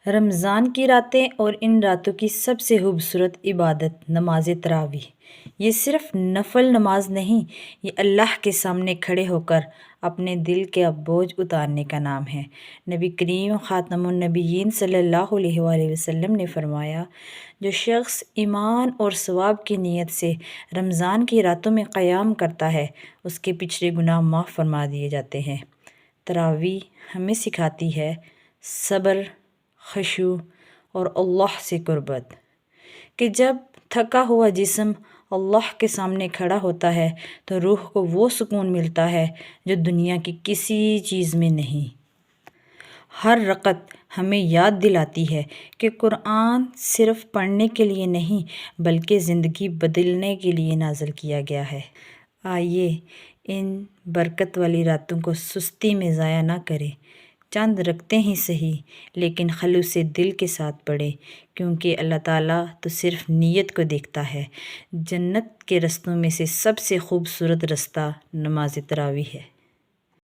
رمضان کی راتیں اور ان راتوں کی سب سے خوبصورت عبادت نماز تراویح۔ یہ صرف نفل نماز نہیں، یہ اللہ کے سامنے کھڑے ہو کر اپنے دل کے بوجھ اتارنے کا نام ہے۔ نبی کریم خاتم النبیین صلی اللہ علیہ وآلہ وسلم نے فرمایا، جو شخص ایمان اور ثواب کی نیت سے رمضان کی راتوں میں قیام کرتا ہے، اس کے پچھلے گناہ معاف فرما دیے جاتے ہیں۔ تراویح ہمیں سکھاتی ہے صبر، خشوع اور اللہ سے قربت، کہ جب تھکا ہوا جسم اللہ کے سامنے کھڑا ہوتا ہے تو روح کو وہ سکون ملتا ہے جو دنیا کی کسی چیز میں نہیں۔ ہر رکعت ہمیں یاد دلاتی ہے کہ قرآن صرف پڑھنے کے لیے نہیں بلکہ زندگی بدلنے کے لیے نازل کیا گیا ہے۔ آئیے ان برکت والی راتوں کو سستی میں ضائع نہ کریں، چند رکعتیں ہی صحیح لیکن خلوص دل کے ساتھ پڑھیں، کیونکہ اللہ تعالیٰ تو صرف نیت کو دیکھتا ہے۔ جنت کے رستوں میں سے سب سے خوبصورت رستہ نماز تراویح ہے۔